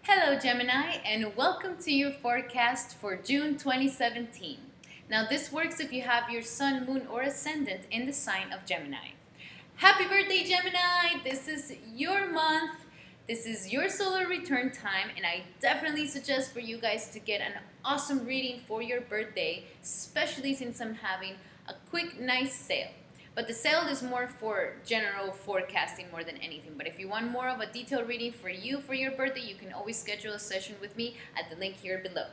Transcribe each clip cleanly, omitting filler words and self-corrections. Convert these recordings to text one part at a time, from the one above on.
Hello Gemini, and welcome to your forecast for June 2017. Now this works if you have your sun, moon, or ascendant in the sign of Gemini. Happy birthday Gemini! This is your month. This is your solar return time, and I definitely suggest for you guys to get an awesome reading for your birthday, especially since I'm having a quick, nice sale. But the sale is more for general forecasting more than anything. But if you want more of a detailed reading for you for your birthday, you can always schedule a session with me at the link here below.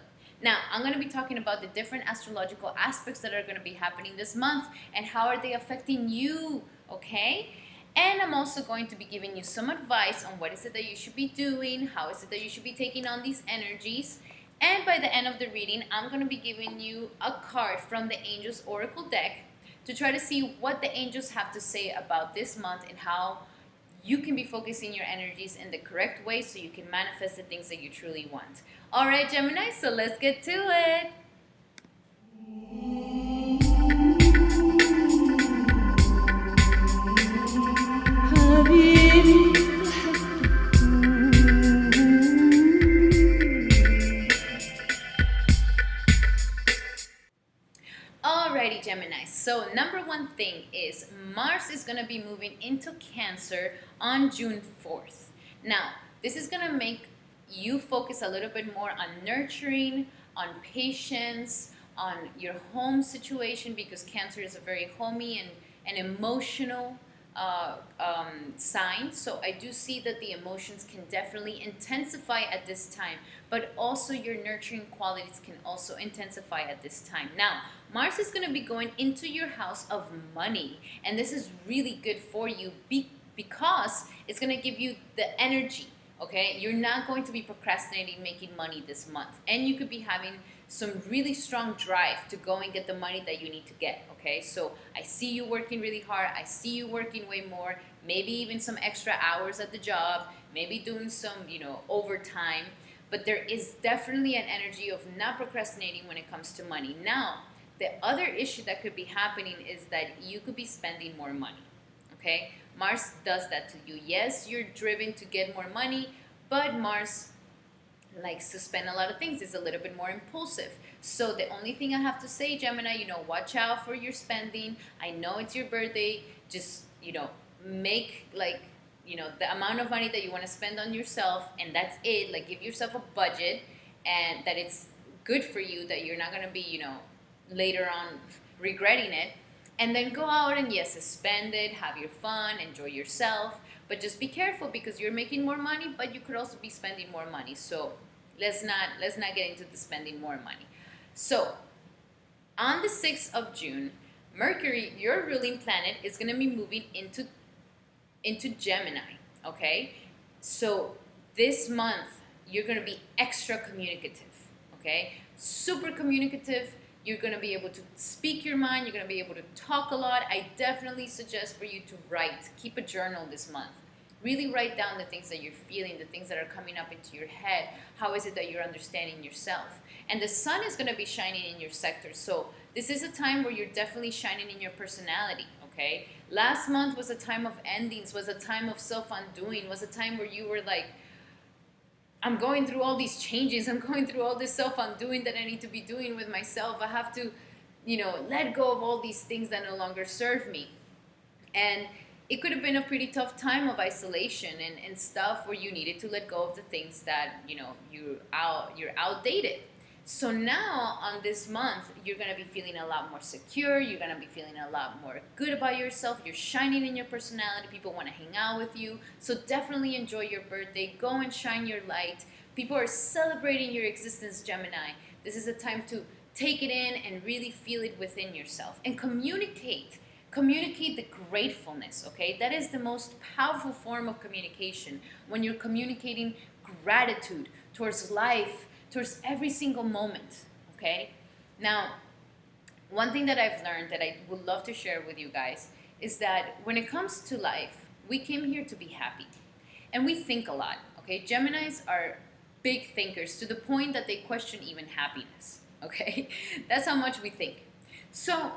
Now, I'm going to be talking about the different astrological aspects that are going to be happening this month and how are they affecting you, okay? And I'm also going to be giving you some advice on what is it that you should be doing, how is it that you should be taking on these energies. And by the end of the reading, I'm going to be giving you a card from the Angels Oracle deck to try to see what the angels have to say about this month and how you can be focusing your energies in the correct way so you can manifest the things that you truly want. All right, Gemini, so let's get to it. Alrighty, Gemini. So number one thing is Mars is going to be moving into Cancer on June 4th. Now, this is going to make you focus a little bit more on nurturing, on patience, on your home situation, because Cancer is a very homey and emotional sign. So I do see that the emotions can definitely intensify at this time, but also your nurturing qualities can also intensify at this time. Now, Mars is going to be going into your house of money, and this is really good for you because it's going to give you the energy. Okay, you're not going to be procrastinating making money this month, and you could be having some really strong drive to go and get the money that you need to get. Okay, so I see you working really hard. I see you working way more, maybe even some extra hours at the job, maybe doing some, overtime. But there is definitely an energy of not procrastinating when it comes to money. Now, the other issue that could be happening is that you could be spending more money. Okay, Mars does that to you. Yes, you're driven to get more money, but Mars likes to spend a lot of things. It's a little bit more impulsive. So the only thing I have to say, Gemini, watch out for your spending. I know it's your birthday. Just, make the amount of money that you want to spend on yourself, and that's it. Like, give yourself a budget, and that it's good for you, that you're not going to be, later on regretting it. And then go out and yes, spend it, have your fun, enjoy yourself. But just be careful because you're making more money, but you could also be spending more money. So let's not get into the spending more money. So on the 6th of June, Mercury, your ruling planet, is going to be moving into Gemini. Okay, so this month you're going to be extra communicative. Okay, super communicative. You're going to be able to speak your mind. You're going to be able to talk a lot. I definitely suggest for you to write. Keep a journal this month. Really write down the things that you're feeling, the things that are coming up into your head. How is it that you're understanding yourself? And the sun is going to be shining in your sector. So this is a time where you're definitely shining in your personality. Okay? Last month was a time of endings, was a time of self-undoing, was a time where you were like, I'm going through all these changes. I'm going through all this self-undoing that I need to be doing with myself. I have to, let go of all these things that no longer serve me. And it could have been a pretty tough time of isolation and stuff where you needed to let go of the things that, you're outdated. So now on this month, you're going to be feeling a lot more secure. You're going to be feeling a lot more good about yourself. You're shining in your personality. People want to hang out with you. So definitely enjoy your birthday. Go and shine your light. People are celebrating your existence, Gemini. This is a time to take it in and really feel it within yourself. And communicate. Communicate the gratefulness, okay? That is the most powerful form of communication. When you're communicating gratitude towards life, towards every single moment, okay? Now, one thing that I've learned that I would love to share with you guys is that when it comes to life, we came here to be happy. And we think a lot, okay? Geminis are big thinkers to the point that they question even happiness, okay? That's how much we think. So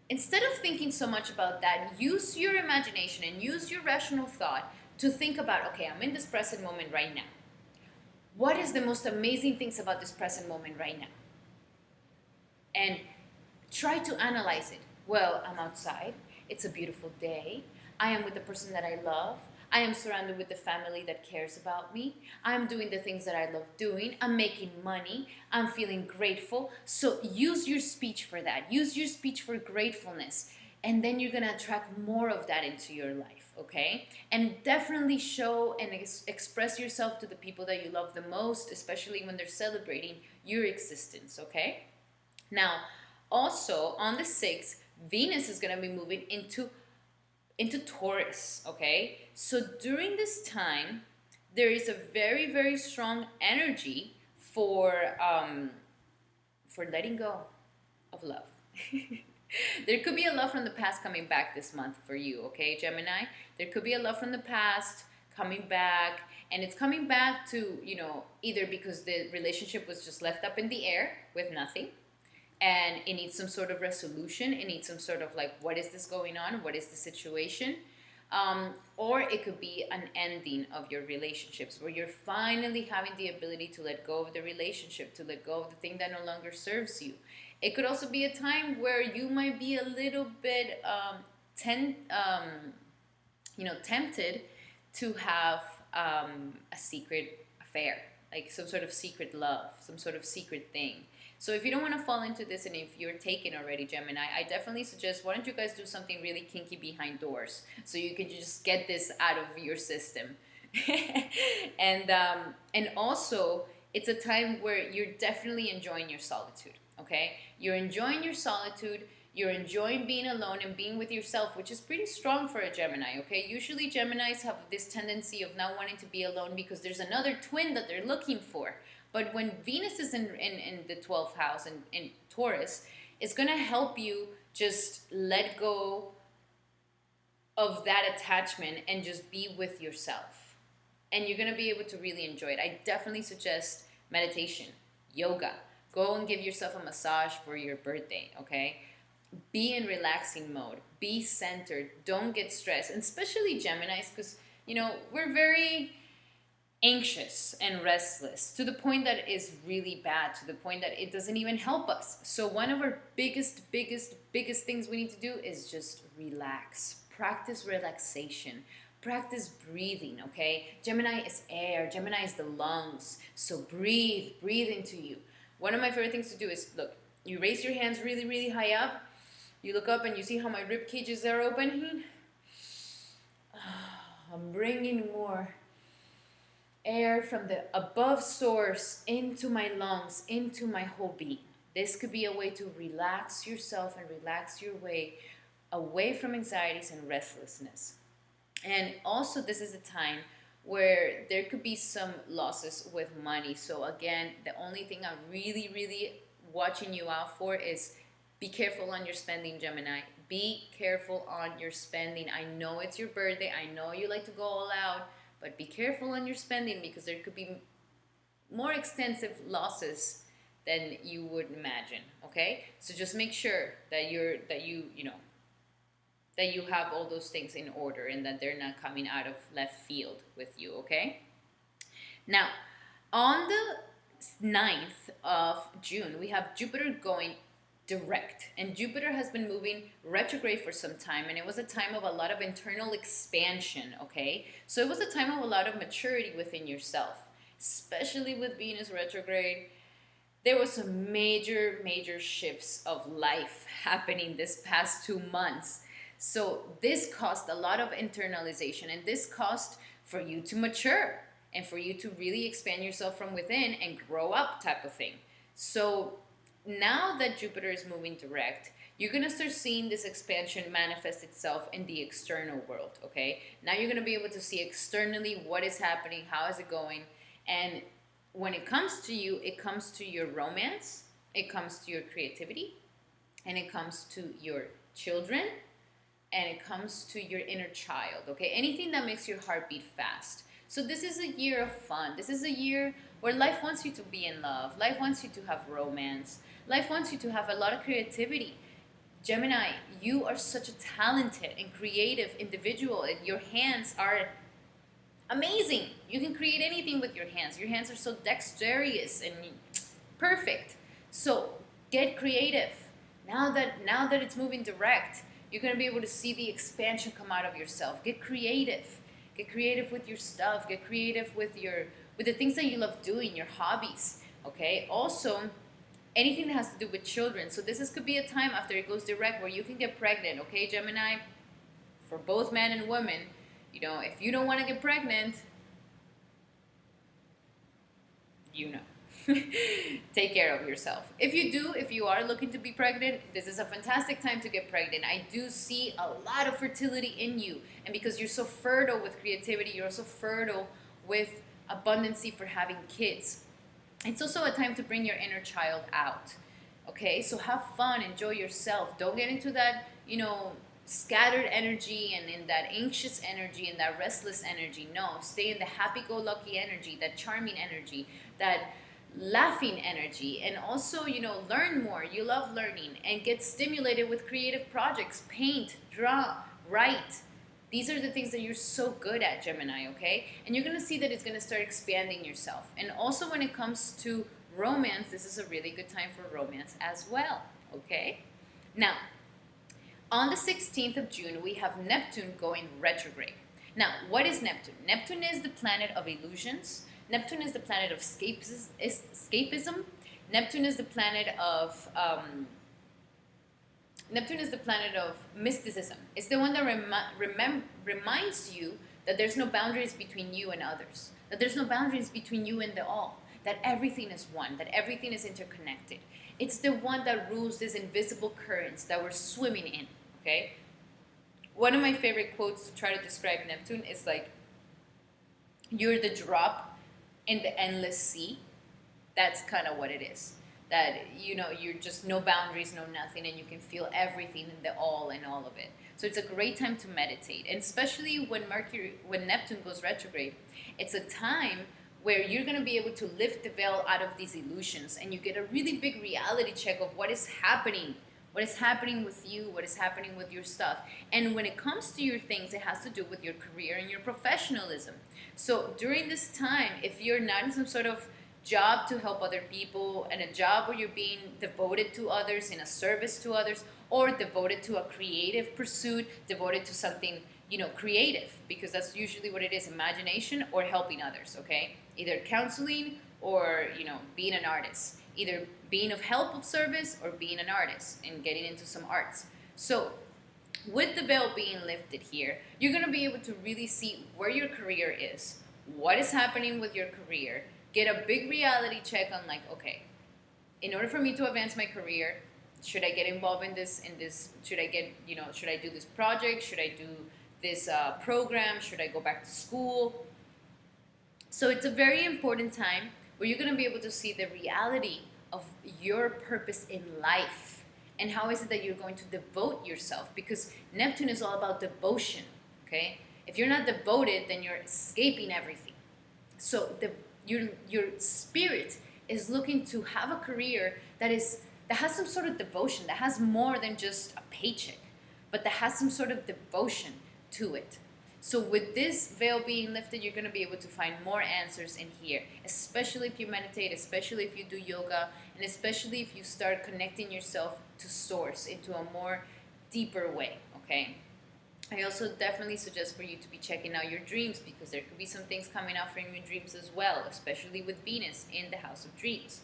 instead of thinking so much about that, use your imagination and use your rational thought to think about, okay, I'm in this present moment right now. what is the most amazing things about this present moment right now? And try to analyze it. Well, I'm outside. It's a beautiful day. I am with the person that I love. I am surrounded with the family that cares about me. I'm doing the things that I love doing. I'm making money. I'm feeling grateful. So use your speech for that. Use your speech for gratefulness. And then you're going to attract more of that into your life, okay? And definitely show and express yourself to the people that you love the most, especially when they're celebrating your existence, okay? Now, also on the 6th, Venus is going to be moving into Taurus, okay? So during this time, there is a very, very strong energy for letting go of love. There could be a love from the past coming back this month for you, okay, Gemini? There could be a love from the past coming back, and it's coming back to, either because the relationship was just left up in the air with nothing, and it needs some sort of resolution. It needs some sort of like, what is this going on? What is the situation? Or it could be an ending of your relationships where you're finally having the ability to let go of the relationship, to let go of the thing that no longer serves you. It could also be a time where you might be a little bit tempted to have a secret affair, like some sort of secret love, some sort of secret thing. So if you don't want to fall into this, and if you're taken already, Gemini, I definitely suggest, why don't you guys do something really kinky behind doors so you can just get this out of your system. And also, it's a time where you're definitely enjoying your solitude, okay? You're enjoying your solitude. You're enjoying being alone and being with yourself, which is pretty strong for a Gemini, okay? Usually Geminis have this tendency of not wanting to be alone because there's another twin that they're looking for. But when Venus is in the 12th house in Taurus, it's going to help you just let go of that attachment and just be with yourself. And you're going to be able to really enjoy it. I definitely suggest meditation, yoga. Go and give yourself a massage for your birthday, okay? Be in relaxing mode. Be centered. Don't get stressed. And especially Geminis, because, we're very anxious and restless to the point that is really bad, to the point that it doesn't even help us. So one of our biggest things we need to do is just relax. Practice relaxation. Practice breathing, okay? Gemini is air. Gemini is the lungs. So breathe into you. One of my favorite things to do is, look, you raise your hands really, really high up. You look up and you see how my rib cages are open. I'm bringing more air from the above source into my lungs, into my whole being. This could be a way to relax yourself and relax your way away from anxieties and restlessness. And also, this is a time where there could be some losses with money. So again, the only thing I'm really, really watching you out for is be careful on your spending, Gemini. Be careful on your spending. I know it's your birthday. I know you like to go all out. But be careful on your spending because there could be more extensive losses than you would imagine, okay? So just make sure that you have all those things in order and that they're not coming out of left field with you, okay? Now, on the 9th of June, we have Jupiter going direct, and Jupiter has been moving retrograde for some time, and it was a time of a lot of internal expansion, okay? So it was a time of a lot of maturity within yourself, especially with Venus retrograde. There was some major shifts of life happening this past 2 months. So this caused a lot of internalization, and this caused for you to mature and for you to really expand yourself from within and grow up type of thing. So now that Jupiter is moving direct, you're going to start seeing this expansion manifest itself in the external world, okay? Now you're going to be able to see externally what is happening, how is it going, and when it comes to you, it comes to your romance, it comes to your creativity, and it comes to your children, and it comes to your inner child, okay? Anything that makes your heart beat fast. So this is a year of fun. This is a year where life wants you to be in love. Life wants you to have romance. Life wants you to have a lot of creativity. Gemini, you are such a talented and creative individual, and your hands are amazing. You can create anything with your hands. Your hands are so dexterous and perfect. So get creative. Now that it's moving direct, you're going to be able to see the expansion come out of yourself. Get creative. Get creative with your stuff. Get creative with the things that you love doing, your hobbies. Okay? Also, anything that has to do with children. So could be a time after it goes direct where you can get pregnant, okay, Gemini? For both men and women, if you don't want to get pregnant, take care of yourself. If you are looking to be pregnant, this is a fantastic time to get pregnant. I do see a lot of fertility in you. And because you're so fertile with creativity, you're also fertile with abundancy for having kids. It's also a time to bring your inner child out. Okay, so have fun, enjoy yourself. Don't get into that, scattered energy and in that anxious energy and that restless energy. No, stay in the happy-go-lucky energy, that charming energy, that laughing energy, and also, learn more. You love learning, and get stimulated with creative projects. Paint, draw, write. These are the things that you're so good at, Gemini, okay? And you're going to see that it's going to start expanding yourself. And also when it comes to romance, this is a really good time for romance as well, okay? Now, on the 16th of June, we have Neptune going retrograde. Now, what is Neptune? Neptune is the planet of illusions. Neptune is the planet of escapism. Neptune is the planet of mysticism. It's the one that reminds you that there's no boundaries between you and others, that there's no boundaries between you and the all, that everything is one, that everything is interconnected. It's the one that rules these invisible currents that we're swimming in, okay? One of my favorite quotes to try to describe Neptune is like, you're the drop in the endless sea. That's kind of what it is. That, you're just no boundaries, no nothing, and you can feel everything in the all and all of it. So it's a great time to meditate, and especially when Neptune goes retrograde, it's a time where you're going to be able to lift the veil out of these illusions, and you get a really big reality check of what is happening with you, what is happening with your stuff. And when it comes to your things, it has to do with your career and your professionalism. So during this time, if you're not in some sort of job to help other people, and a job where you're being devoted to others, in a service to others, or devoted to a creative pursuit, devoted to something, creative, because that's usually what it is, imagination or helping others, okay? Either counseling or, being an artist. Either being of help of service or being an artist and getting into some arts. So with the veil being lifted here, you're going to be able to really see where your career is, what is happening with your career, get a big reality check on like, okay, in order for me to advance my career, should I get involved in this, should I do this project, should I do this program, should I go back to school? So it's a very important time where you're going to be able to see the reality of your purpose in life, and how is it that you're going to devote yourself, because Neptune is all about devotion, okay? If you're not devoted, then you're escaping everything. So your spirit is looking to have a career that has some sort of devotion, that has more than just a paycheck, but that has some sort of devotion to it. So with this veil being lifted, you're going to be able to find more answers in here, especially if you meditate, especially if you do yoga, and especially if you start connecting yourself to source into a more deeper way, okay? I also definitely suggest for you to be checking out your dreams, because there could be some things coming out from your dreams as well, especially with Venus in the house of dreams.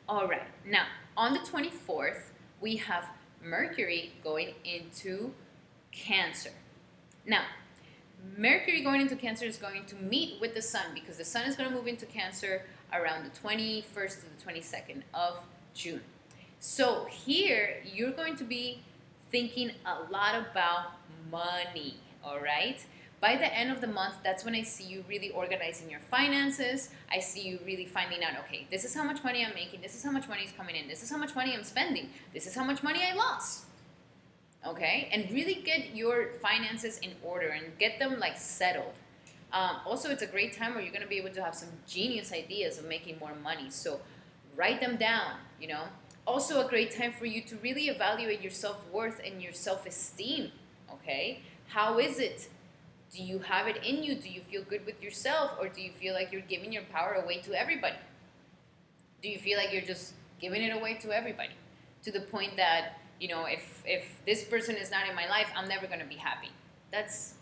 All right, now on the 24th, we have Mercury going into Cancer. Now, Mercury going into Cancer is going to meet with the Sun, because the Sun is going to move into Cancer around the 21st to the 22nd of June. So here, you're going to be thinking a lot about money, all right? By the end of the month, that's when I see you really organizing your finances. I see you really finding out, okay, this is how much money I'm making, this is how much money is coming in, this is how much money I'm spending, this is how much money I lost. Okay, and really get your finances in order and get them like settled. Also, it's a great time where you're going to be able to have some genius ideas of making more money. So write them down, Also a great time for you to really evaluate your self-worth and your self-esteem. Okay, how is it Do you have it in you? Do you feel good with yourself? Or do you feel like you're giving your power away to everybody? Do you feel like you're just giving it away to everybody? To the point that, if this person is not in my life, I'm never going to be happy. That's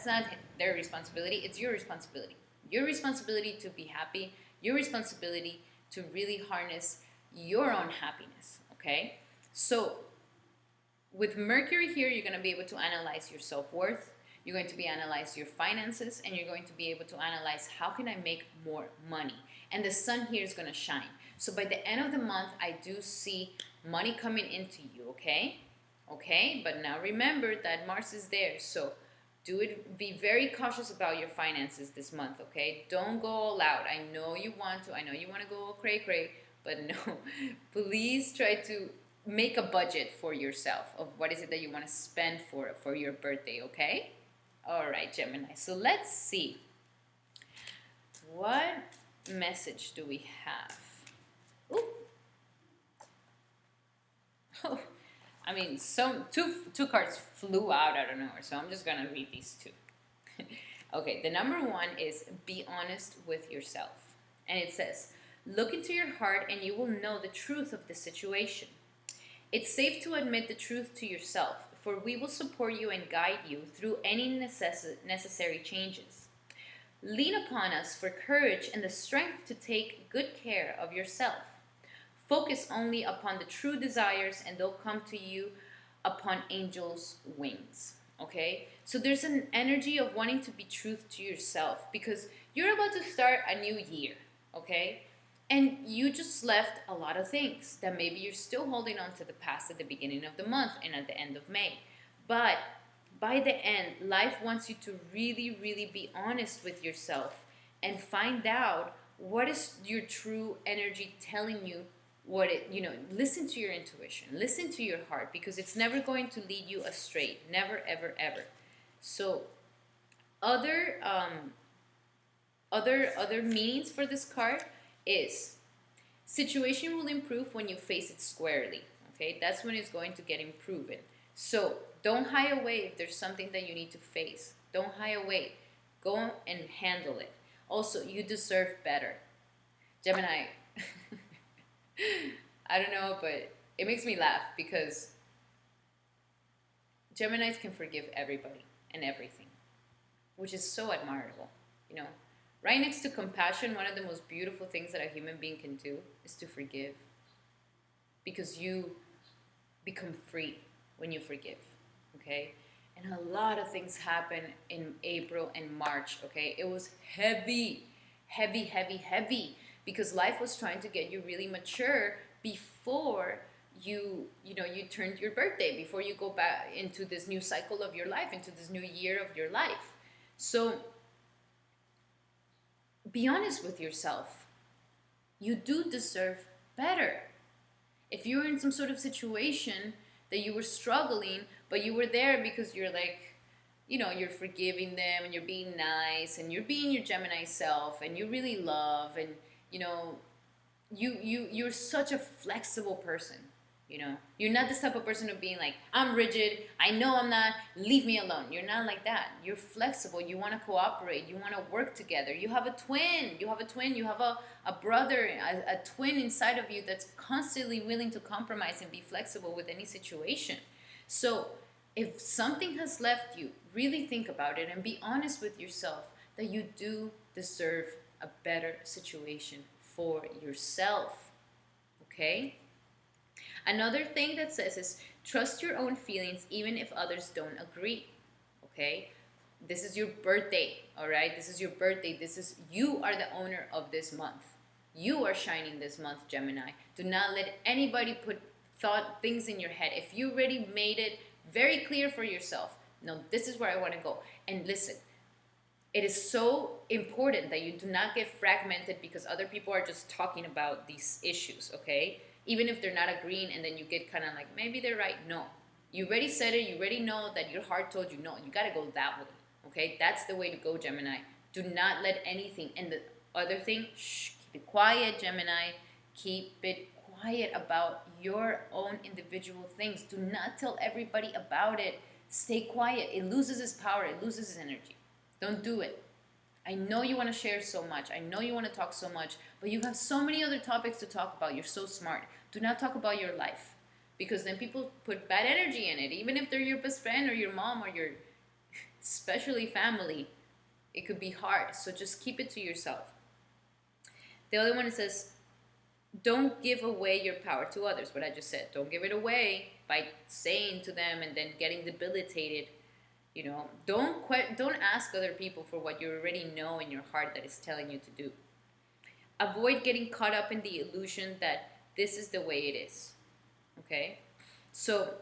not their responsibility. It's your responsibility. Your responsibility to be happy. Your responsibility to really harness your own happiness, okay? So with Mercury here, you're going to be able to analyze your self-worth. You're going to be analyze your finances, and you're going to be able to analyze how can I make more money. And the sun here is going to shine. So by the end of the month, I do see money coming into you, okay? Okay, but now remember that Mars is there, so be very cautious about your finances this month, okay? Don't go all out. I know you want to go cray cray, but no. Please try to make a budget for yourself of what is it that you want to spend for your birthday, okay? All right, Gemini. So let's see. What message do we have? Ooh. Oh, I mean, two cards flew out of nowhere, so I'm just gonna read these two. Okay, the number one is be honest with yourself. And it says, look into your heart and you will know the truth of the situation. It's safe to admit the truth to yourself, for we will support you and guide you through any necessary changes. Lean upon us for courage and the strength to take good care of yourself. Focus only upon the true desires and they'll come to you upon angels' wings. Okay? So there's an energy of wanting to be truth to yourself because you're about to start a new year. Okay? And you just left a lot of things that maybe you're still holding on to the past at the beginning of the month and at the end of May. But by the end, life wants you to really, really be honest with yourself and find out what is your true energy telling you. Listen to your intuition, listen to your heart, because it's never going to lead you astray. Never, ever, ever. So other meanings for this card is situation will improve when you face it squarely. Okay, that's when it's going to get improved. So don't hide away if there's something that you need to face. Don't hide away. Go and handle it. Also, you deserve better. Gemini, I don't know, but it makes me laugh because Geminis can forgive everybody and everything, which is so admirable. Right next to compassion, one of the most beautiful things that a human being can do is to forgive, because you become free when you forgive, okay? And a lot of things happen in April and March, okay? It was heavy, heavy, heavy, heavy, because life was trying to get you really mature before you turned your birthday, before you go back into this new cycle of your life, into this new year of your life. So be honest with yourself. You do deserve better. If you're in some sort of situation that you were struggling, but you were there because you're like, you're forgiving them and you're being nice and you're being your Gemini self and you really love and, you're such a flexible person. You're not this type of person of being like, I'm rigid, I know I'm not, leave me alone. You're not like that. You're flexible. You want to cooperate. You want to work together. You have a twin. You have a brother, a twin inside of you that's constantly willing to compromise and be flexible with any situation. So if something has left you, really think about it and be honest with yourself that you do deserve a better situation for yourself. Okay? Another thing that says is trust your own feelings even if others don't agree. Okay? This is your birthday, all right? This is your birthday. You are the owner of this month. You are shining this month, Gemini. Do not let anybody put things in your head. If you already made it very clear for yourself, no, this is where I want to go. And listen, it is so important that you do not get fragmented because other people are just talking about these issues, okay? Even if they're not agreeing and then you get kind of like, maybe they're right. No. You already said it. You already know that your heart told you no. You got to go that way, okay? That's the way to go, Gemini. Do not let anything. And the other thing, keep it quiet, Gemini. Keep it quiet about your own individual things. Do not tell everybody about it. Stay quiet. It loses its power. It loses its energy. Don't do it. I know you want to share so much. I know you want to talk so much, but you have so many other topics to talk about. You're so smart. Do not talk about your life, because then people put bad energy in it. Even if they're your best friend or your mom or your especially family, it could be hard. So just keep it to yourself. The other one, it says, don't give away your power to others. What I just said, don't give it away by saying to them and then getting debilitated. You know, don't ask other people for what you already know in your heart that is telling you to do. Avoid getting caught up in the illusion that this is the way it is. Okay? So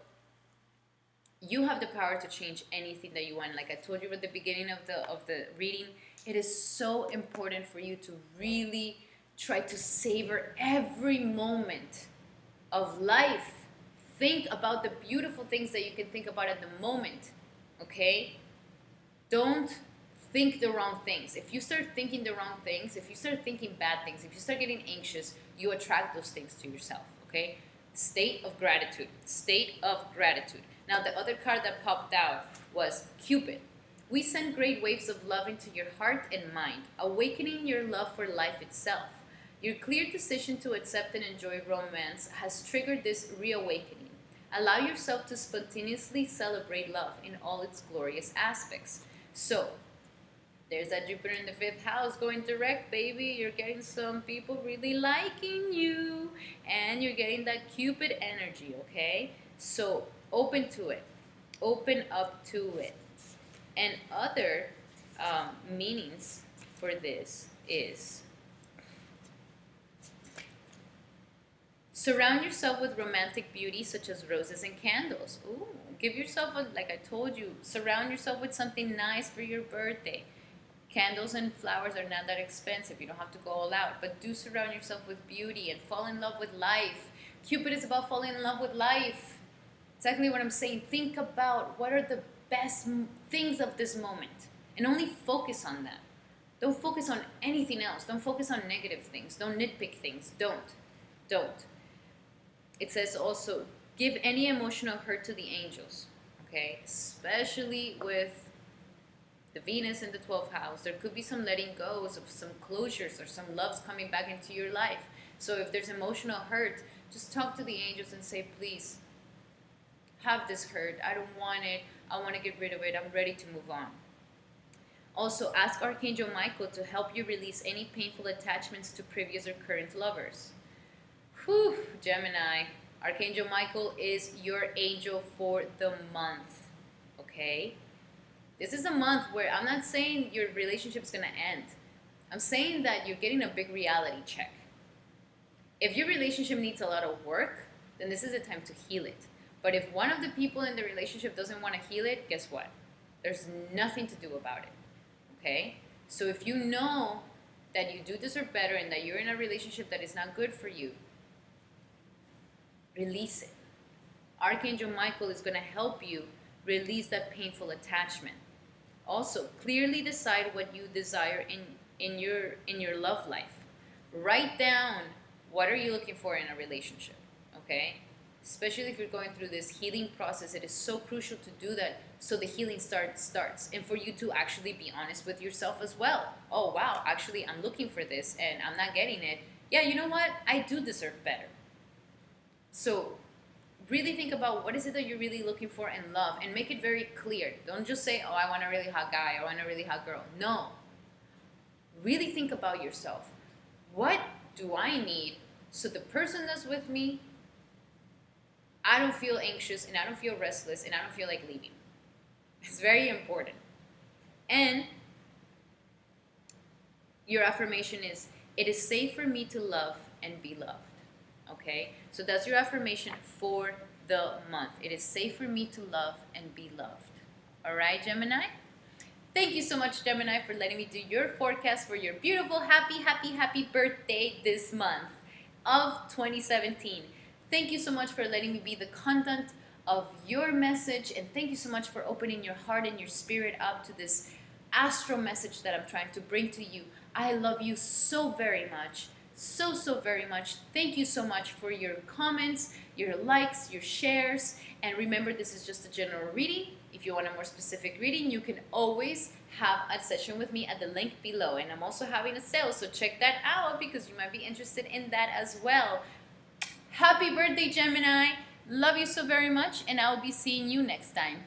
you have the power to change anything that you want. Like I told you at the beginning of the reading, it is so important for you to really try to savor every moment of life. Think about the beautiful things that you can think about at the moment. Okay? Don't think the wrong things. If you start thinking the wrong things, if you start thinking bad things, if you start getting anxious, you attract those things to yourself. Okay? State of gratitude. State of gratitude. Now, the other card that popped out was Cupid. We send great waves of love into your heart and mind, awakening your love for life itself. Your clear decision to accept and enjoy romance has triggered this reawakening. Allow yourself to spontaneously celebrate love in all its glorious aspects. So, there's that Jupiter in the 5th house going direct, baby. You're getting some people really liking you, and you're getting that Cupid energy, okay? So, open to it. Open up to it. And other meanings for this is surround yourself with romantic beauty such as roses and candles. Ooh, give yourself like I told you, surround yourself with something nice for your birthday. Candles and flowers are not that expensive. You don't have to go all out, but do surround yourself with beauty and fall in love with life. Cupid is about falling in love with life. Exactly what I'm saying. Think about what are the best things of this moment and only focus on them. Don't focus on anything else. Don't focus on negative things. Don't nitpick things. Don't. It says also, give any emotional hurt to the angels, okay? Especially with the Venus in the 12th house. There could be some letting goes of some closures or some loves coming back into your life. So if there's emotional hurt, just talk to the angels and say, please, have this hurt. I don't want it. I want to get rid of it. I'm ready to move on. Also, ask Archangel Michael to help you release any painful attachments to previous or current lovers. Whew, Gemini, Archangel Michael is your angel for the month, okay? This is a month where I'm not saying your relationship's gonna end. I'm saying that you're getting a big reality check. If your relationship needs a lot of work, then this is the time to heal it. But if one of the people in the relationship doesn't want to heal it, guess what? There's nothing to do about it, okay? So if you know that you do deserve better and that you're in a relationship that is not good for you, release it. Archangel Michael is going to help you release that painful attachment. Also, clearly decide what you desire in your love life. Write down what are you looking for in a relationship, okay? Especially if you're going through this healing process, it is so crucial to do that so the healing starts. And for you to actually be honest with yourself as well. Oh, wow, actually, I'm looking for this and I'm not getting it. Yeah, you know what? I do deserve better. So really think about what is it that you're really looking for in love and make it very clear. Don't just say, oh, I want a really hot guy or I want a really hot girl. No. Really think about yourself. What do I need so the person that's with me, I don't feel anxious and I don't feel restless and I don't feel like leaving. It's very important. And your affirmation is, it is safe for me to love and be loved. Okay? So that's your affirmation for the month. It is safe for me to love and be loved. All right, Gemini? Thank you so much, Gemini, for letting me do your forecast for your beautiful, happy birthday this month of 2017. Thank you so much for letting me be the content of your message, and thank you so much for opening your heart and your spirit up to this astro message that I'm trying to bring to you. I love you so very much. So very much. Thank you so much for your comments, your likes, your shares. And remember, this is just a general reading. If you want a more specific reading, you can always have a session with me at the link below. And I'm also having a sale, so check that out because you might be interested in that as well. Happy birthday, Gemini. Love you so very much, and I'll be seeing you next time.